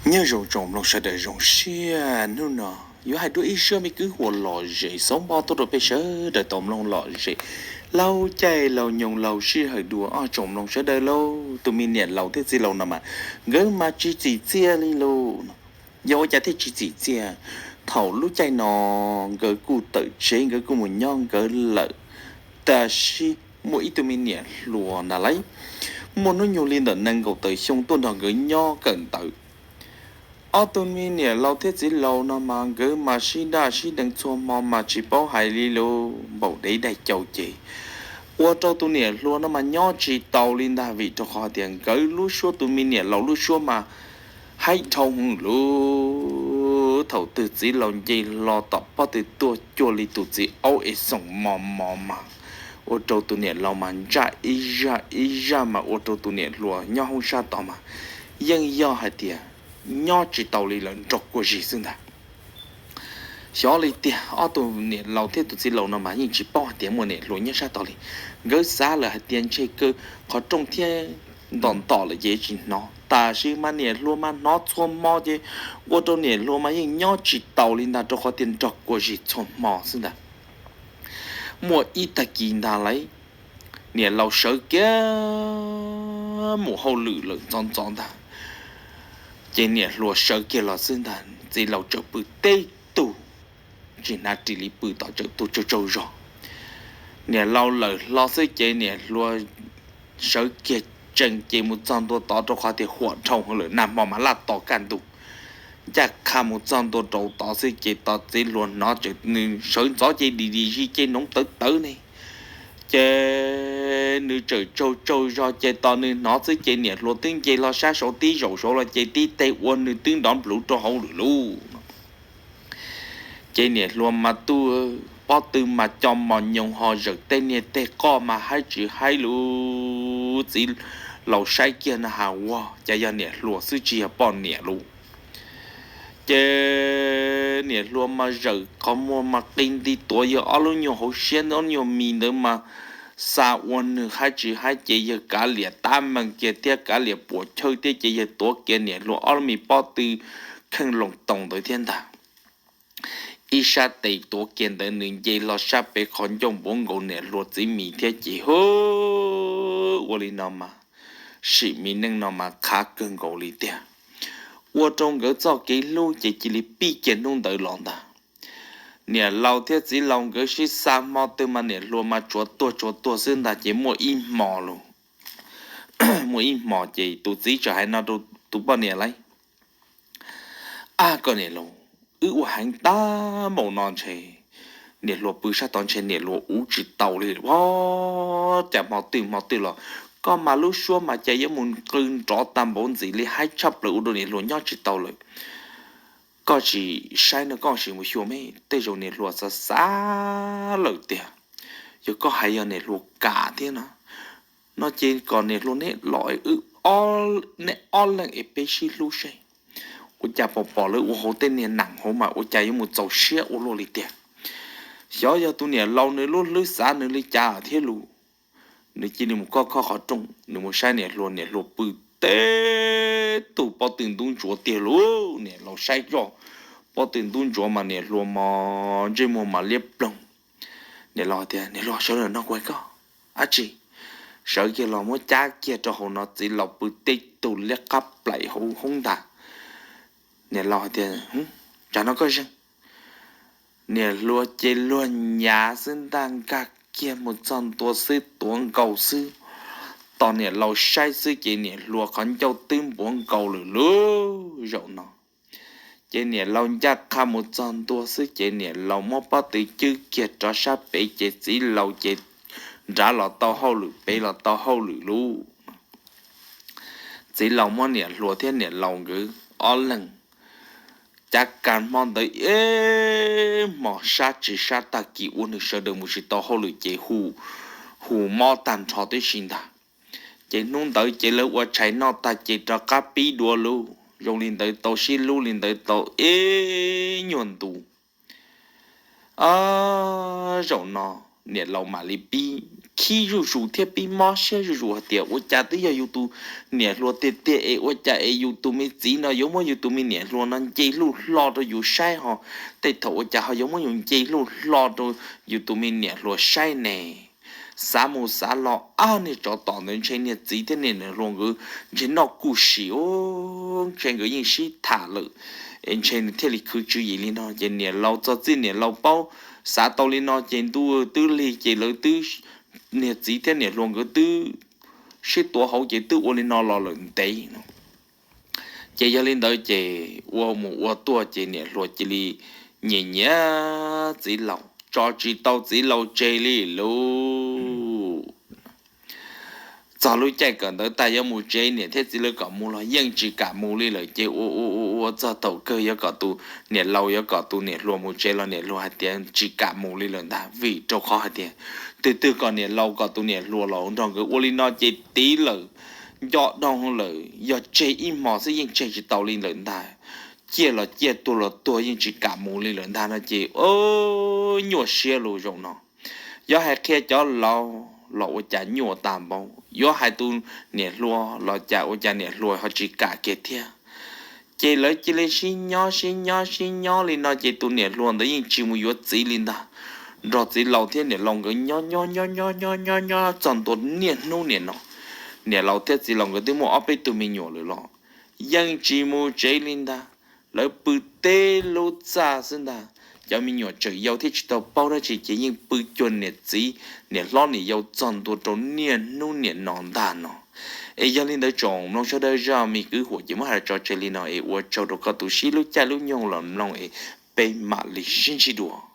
nhớ rồi trộm lòng sợ đời rồng xe nữa nè yếu hai đứa ít sơ mới cứ hồ lò dậy sống bao tôi rồi bây giờ đời tôm lòng lò dậy lâu chạy lâu nhung lâu xí hơi đùa trộm lòng sợ đời lâu tụi mình nhận lâu thế gì lâu nè mà gỡ mà chỉ chia đi lâu yếu chả thế chỉ chia thầu lúc chạy nó gỡ cụ tự chế gỡ cụ một nhon gỡ lợ ta xí mỗi tụi mình nhận lùa là lấy một nó nhiều liên đợt nâng cầu tới sông tuần thằng gỡ nho cần tự tụi mình nè lâu thế chỉ lâu nó mà gỡ mà xí đừng cho mà chỉ bảo hại đi lô bảo đấy đại châu chị qua cho tụi nè luôn nó mà nhỏ chỉ tàu lên đà vị cho họ tiền gỡ lúc số tụi mình nè lâu lúc số mà hay thông lúc thầu tự chỉ lâu gì lo tập bao từ tua cho li tụi chỉ áo ấy sống mà ô tô tụi nè lâu mà ý ra mà ô tô tụi nè luôn nhau không sao tao mà nhưng do hai tiền nhỏ chỉ tàu li lần trọc của gì xưng ta xóa li tiền tụi nè lâu thế tụi chỉ lâu nó mà nhưng chỉ bao tiền một nè luôn nhớ sao tao li gỡ xa là hai tiền chơi cơ họ trong thiên đòn tỏ là dễ chỉ nó ta chỉ mà nè luôn mà nó chôn mò chứ ô tô nè luôn mà nhưng nhỏ chỉ tàu li na cho họ tiền trọc của gì chôn mò xưng ta mua ít ta kín ta lấy nè lâu sợ kia mù hậu lử lử tròn ta trên nè lúa sợ kia là xưng ta chỉ lâu chợ bự tê tù chỉ na chỉ lý bự tỏ chợ tù cho trâu rồi nè lâu lử lo sẽ chế nè lúa sợ kia chân chế một trăm đô tỏ cho khoa thì hoạt trâu hơn lử nằm mà là tỏ can tù chắc khá một trăm đô trâu tỏ sẽ chế tỏ chế luôn nó chợ sợ gió chế đi chế nóng tới này chế nữ trời trâu do chế to nữ nó sẽ chế nhiệt luôn tiếng chế lo sát số tí rổ số là chế tí tây quân nữ tiếng đón lũ cho hậu lũ chế nhiệt luôn mà tu bao từ mà cho mòn nhung họ giật tên nhiệt tê co mà hai chữ hai lũ chỉ lẩu sai kia là hào wow chế giờ nhiệt luôn sư chia bọn nhiệt lũ chế nhiệt luôn mà giật có mua mà kinh đi tuổi giờ ở luôn nhiều hậu xuyên nó nhiều mì nữa mà sa quân nữ hai chữ hai chế giờ cả liệt tam bằng kia tiếc cả liệt bộ chơi tiếc chế giờ tổ kia nhiệt luôn ở mi bao từ khăn lồng tổng tới thiên đàng ít sa tây tổ kiến tới nữ dây lo sa bê con trong bốn gỗ nhiệt luôn chỉ mi thiết chỉ hô我哩那嘛是mi nâng那嘛卡更gỗ哩tiếc我中个早给路姐姐哩比见弄得浪的。nè lâu thế chỉ lòng cái sĩ sa mò từ mà nè luôn mà chúa tua xin ta chỉ mua im mò luôn mua im mò chỉ tụ chỉ cho hai nó tụ bao nè lấy con nè luôn hành ta màu non chè nè luôn bự sát tòn chè nè luôn chỉ tàu đi wow chả mò từ là con mà lúc xưa mà chạy với muốn cưng rõ tam bốn gì li hai chấp lũ đồ nè luôn nhót chỉ tàuเลยcó chỉ sai nó có chỉ một số mấy tây rồi nè lúa xa lợi tiền rồi có hay ở nè lúa cả thế nó chỉ còn nè lúa nè loại all là epici lúa say của cha bỏ lỡ của hồ tên nè nặng hồ mà của cha với một dầu xe của lúa tiền xóa giờ tôi nè lâu nữa lúa lúa xa nữa lấy cha thế lúa nữa chỉ nè một có khó trông nữa một sai nè lúa bự tê tụ bao tiền tung chúa tiền luôn nè lâu sai cho bao tiền tung chúa mà nè lúa mà chơi mà liếp lông nè lo tiền nè lo sợ là nó quay có chị sợ kia lo mới cha kia cho hồ nó chỉ lọc bự tê tụ liếc cắp lại hồ không ta nè lo tiền chả nó có gì nè lúa chơi luôn nhà sinh đang các kia một trăm tua sư tuồng cầu sư tao nè lâu sai sư chị nè lúa khẩn châu tương bốn cầu lửa rậu nó chị nè lâu chắc khá một trăm tua sư chị nè lâu mất bắt từ chữ kia cho sát bể chị chỉ lâu chị trả lọ tao hậu lửa bể lọ tao hậu lửa luôn chỉ lâu mất nè lúa thế nè lâu ngữ ở lần chắc càng mong tới mỏ sát chỉ sát ta kỳ uốn được sợ được một sự tao hậu lửa chị hù mò tàn trò tới xin ta chị nung tới chị lỡ qua chạy nó ta chị cho cá bí đùa luôn rồi liền tới tàu xí luôn liền tới tàu nhuận tù rồi nó nhiệt lâu mà li bí khi rủ thiết bị mò xe rủ hạt tiệt ôi cha tới giờ YouTube nè luôn tiệt tiệt ấy ôi cha ấy YouTube mới chỉ nó giống như YouTube mới nè luôn nó chơi luôn lo rồiอยู่ใช่ họแต่ถôi cha họ giống như dùng chơi luôn lo rồi YouTube mới nè luônใช่nè xã mù xã lọ nè cho tao nên trên nè chỉ thế nè luôn cứ trên nó cú xíu trên cái gì xí thả lự trên thế lịch cứ chú ý lên nó trên nè lâu cho trên nè lâu bao xã tao lên nó trên tu tư lì trên lỡ tư nè chỉ thế nè luôn cái tư xí tổ hậu trên tư ô lên nó lò lợn tây chế giờ lên tới chế ô một ô tua chế nè luôn chế li nhẹ nhẹ chỉ lâu cho chỉ tao chỉ lâu chế li lu giờ lúc chạy gần tới tay có một chế nè thế chỉ là có một là yên chỉ cả một li là chế ô giờ tàu cơ có cả tu nè lâu có cả tu nè luôn một chế là nè luôn hai tiền chỉ cả một li lần ta vì cho khó hai tiền từ từ còn nè lâu cả tu nè luôn lâu trong cái ô li nó chế tí lời do đông lời do chế im mò sẽ yên chế chỉ tàu li lần ta chia là chia tu là tu yên chỉ cả một li lần ta nó chế ô nhua xe luôn rồi nó do hai kia cho lâu lọ chả nhua tạm bao do hai tu nè lúa lọ chả nè lúa họ chỉ cả kia thia chỉ lấy xin nhỏ lên nó chỉ tu nè lúa đấy nhưng chỉ một yếu chỉ lên ta rồi chỉ lâu thiên nè lòng cái nhỏ chọn tốt nè nè lâu thiên chỉ lòng cái tiếng một áp tu mình nhỏ rồi lọ nhưng chỉ một chỉ lên ta lấy bự tê lô cha sinh ta giờ mình nhỏ chơi yêu thì chỉ tao bao ra chỉ những bự chuẩn nè chỉ nè lo nè yêu chọn đồ trốn nè nè nón đàn nó ấy giờ lên tới chồng nó cho đây ra mình cứ hỏi chỉ mà hay cho chơi lên nó ấy ở chỗ đó có tụ xí lúc cha lúc nhung lắm lòng ấy被马里信息多。